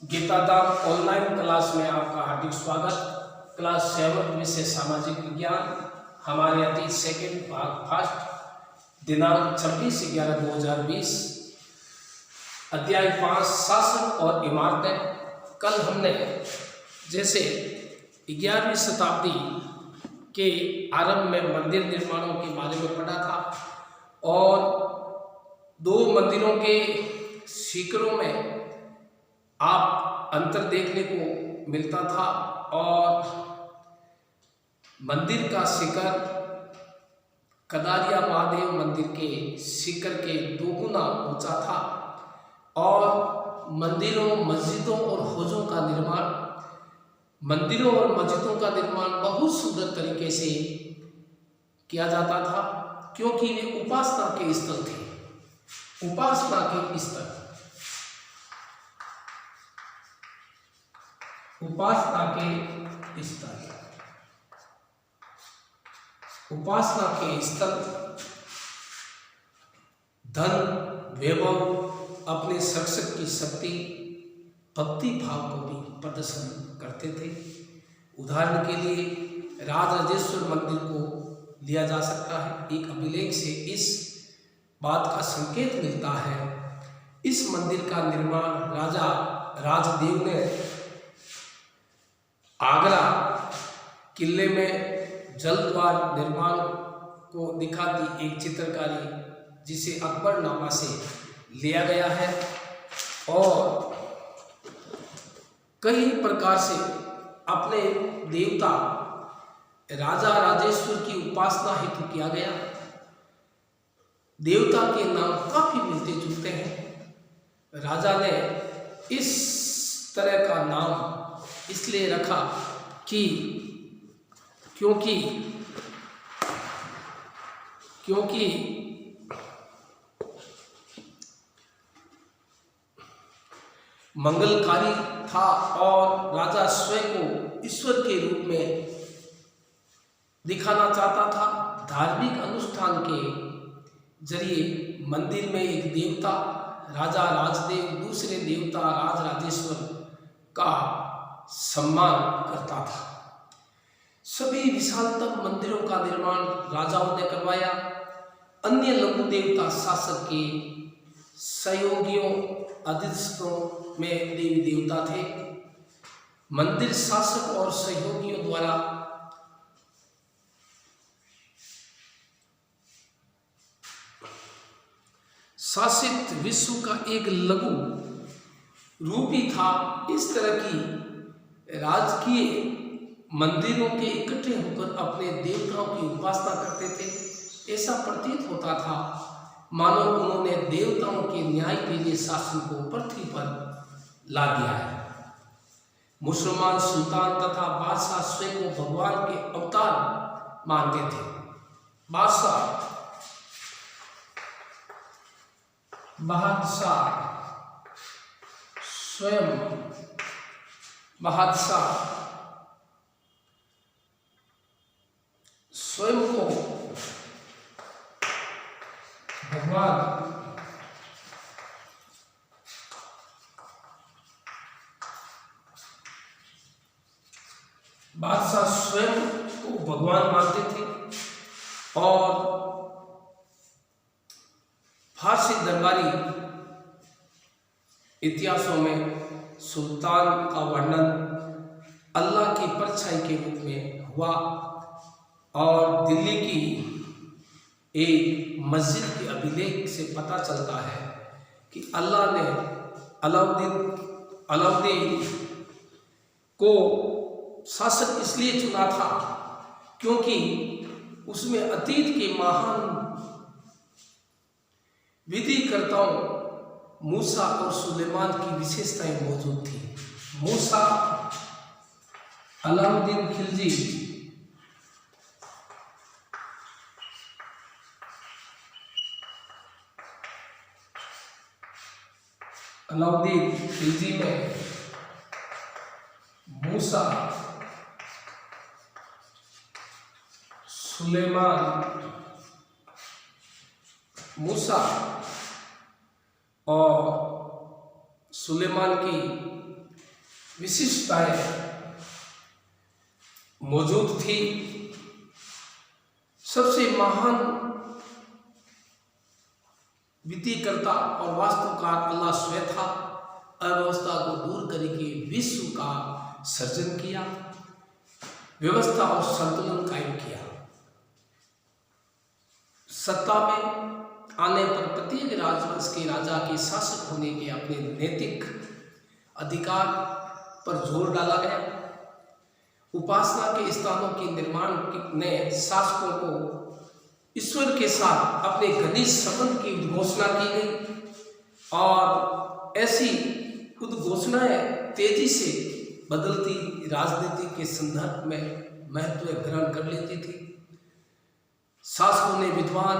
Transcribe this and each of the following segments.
गीताधाम online class में आपका हार्दिक स्वागत। क्लास 7 विषय सामाजिक विज्ञान, हमारे अतीत सेकंड भाग फर्स्ट, दिनांक 26/11/2020, अध्याय 5 शासन और इमारतें। कल हमने जैसे 11वीं शताब्दी के आरंभ में मंदिर निर्माणों के बारे में पढ़ा था और दो मंदिरों के शिखरों में आप अंतर देखने को मिलता था और मंदिर का शिखर कदारिया महादेव मंदिर के शिखर के 2 गुना ऊंचा था और मंदिरों, मस्जिदों और हौजों का निर्माण बहुत सुंदर तरीके से किया जाता था, क्योंकि वे उपासना के स्थल थे। उपासना के स्थल, उपासना के स्थल धन, वैभव, अपने शख्सियत की शक्ति, भक्ति भाव को भी प्रदर्शन करते थे। उदाहरण के लिए राजराजेश्वर मंदिर को लिया जा सकता है। एक अभिलेख से इस बात का संकेत मिलता है। इस मंदिर का निर्माण राजा राजदेव ने आगरा किले में जलद्वार निर्माण को दिखाती एक चित्रकारी, जिसे अकबरनामा से लिया गया है, और कई प्रकार से अपने देवता राजा राजेश्वर की उपासना हेतु किया गया। देवता के नाम काफी मिलते जुलते हैं। राजा ने इस तरह का नाम इसलिए रखा कि क्योंकि मंगलकारी था और राजा स्वयं को ईश्वर के रूप में दिखाना चाहता था। धार्मिक अनुष्ठान के जरिए मंदिर में एक देवता राजा राजदेव दूसरे देवता राजराजेश्वर का सम्मान करता था। सभी विशालतम मंदिरों का निर्माण राजाओं ने करवाया। अन्य लघु देवता शासक के सहयोगियों अधिष्ठों में देवी देवता थे। मंदिर शासक और सहयोगियों द्वारा शासित विश्व का एक लघु रूप ही था। इस तरह की राजकीय मंदिरों के इकट्ठे होकर अपने देवताओं की उपासना करते थे। ऐसा प्रतीत होता था मानो उन्होंने देवताओं के न्याय के लिए शासन को पृथ्वी पर ला दिया है। मुसलमान सुल्तान तथा बादशाह स्वयं को भगवान के अवतार मानते थे। बादशाह स्वयं को भगवान मानते थे और फारसी दरबारी इतिहासों में सुल्तान का वर्णन अल्लाह की परछाई के रूप में हुआ और दिल्ली की एक मस्जिद के अभिलेख से पता चलता है कि अल्लाह ने अलाउद्दीन को शासक इसलिए चुना था क्योंकि उसमें अतीत के महान विधिकर्ताओं मूसा और सुलेमान की विशेषताएं मौजूद थी। मूसा अलाउद्दीन खिलजी में मूसा, और सुलेमान की विशिष्टताएं मौजूद थी। सबसे महान वित्तीयकर्ता और वास्तुकार अल्लाह स्वयं था। अव्यवस्था को दूर करके विश्व का सर्जन किया, व्यवस्था और संतुलन कायम किया। सत्ता में आने पर प्रत्येक राजवंश के राजा के शासक होने के अपने नैतिक अधिकार पर जोर डाला गया। उपासना के स्थानों के निर्माण ने शासकों को ईश्वर के साथ अपने घनिष्ठ संबंध की उद्घोषणा की गई और ऐसी उद्घोषणाएं तेजी से बदलती राजनीति के संदर्भ में महत्व ग्रहण कर लेती थी। शासकों ने विद्वान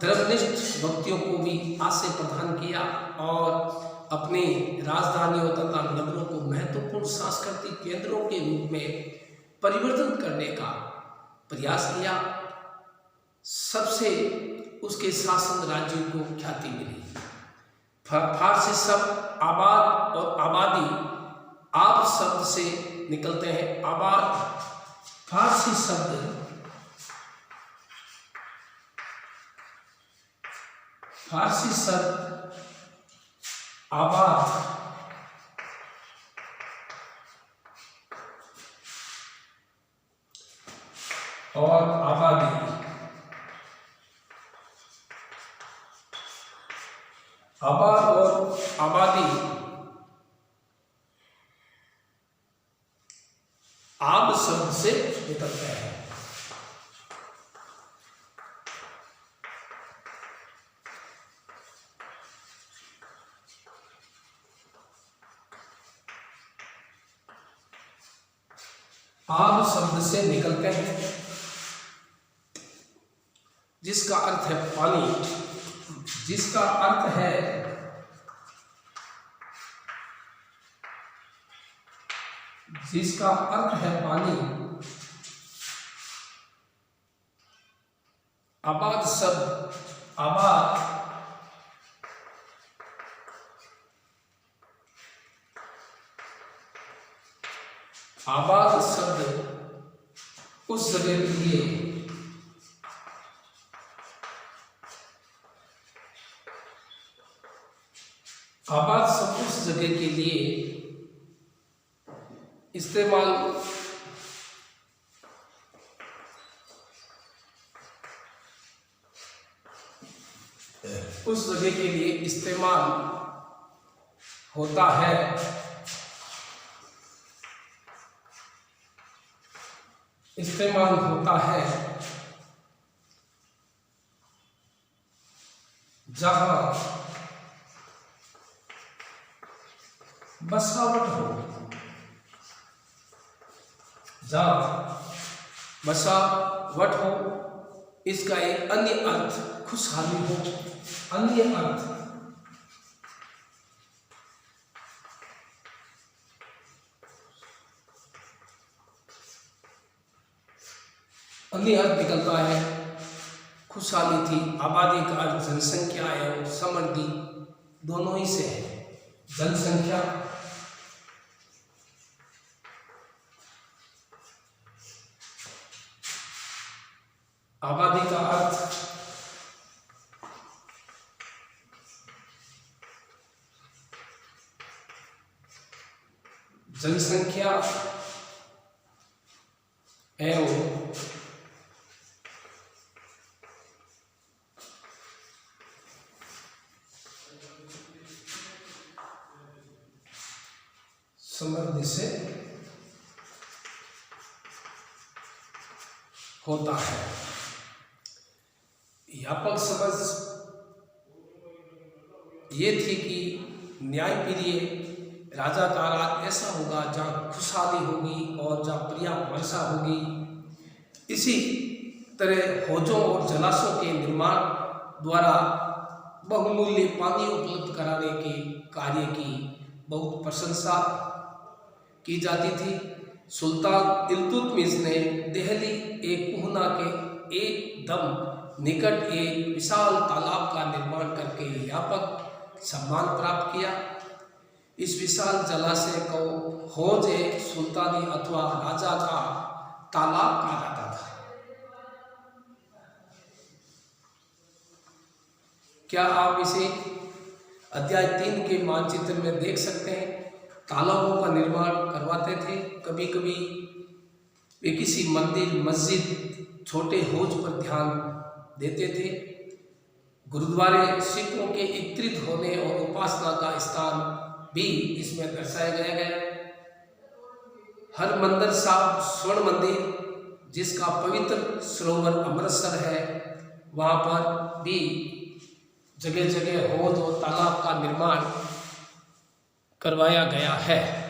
धर्मनिष्ठ व्यक्तियों को भी आश्रय प्रदान किया और अपने राजधानियों तथा नगरों को महत्वपूर्ण सांस्कृतिक केंद्रों के रूप में परिवर्तन करने का प्रयास किया। सबसे उसके शासन राज्य को ख्याति मिली। फारसी शब्द आबाद और आबादी आब शब्द से निकलते हैं। आबाद फारसी शब्द आबाद और आबादी, आबाद और आबादी आब शब्द से निकलते हैं। आब शब्द से निकलते हैं जिसका अर्थ है पानी, जिसका अर्थ है पानी। आबाद शब्द आबाद शब्द उस जगह के लिए आबाद शब्द उस जगह के लिए इस्तेमाल होता है जहां बसावट हो, इसका एक अन्य अर्थ खुशहाली हो, अन्य अर्थ निकलता है। खुशहाली थी। आबादी का अर्थ जनसंख्या एवं समृद्धि दोनों ही से है। जनसंख्या आबादी का अर्थ जनसंख्या एवं समृद्धि से होता है। व्यापक समझ ये थी कि न्यायप्रिय राजा का राज ऐसा होगा जहाँ खुशहाली होगी और जहाँ पर्याप्त वर्षा होगी। इसी तरह हौजों और जलाशयों के निर्माण द्वारा बहुमूल्य पानी उपलब्ध कराने के कार्य की बहुत प्रशंसा की जाती थी। सुल्तान इल्तुतमिश ने दिल्ली एक कुहना के एकदम निकट एक विशाल तालाब का निर्माण करके व्यापक सम्मान प्राप्त किया। इस विशाल जलाशय को हौज ए सुल्तानी अथवा राजा का तालाब कहा जाता था। क्या आप इसे अध्याय 3 के मानचित्र में देख सकते हैं। तालाबों का निर्माण करवाते थे। कभी कभी वे किसी मंदिर, मस्जिद, छोटे हौज पर ध्यान देते थे। गुरुद्वारे सिखों के एकत्रित होने और उपासना का स्थान भी इसमें दर्शाया गया है। हरमंदिर साहिब स्वर्ण मंदिर, जिसका पवित्र सरोवर अमृतसर है, वहाँ पर भी जगह जगह हौज और तालाब का निर्माण करवाया गया है।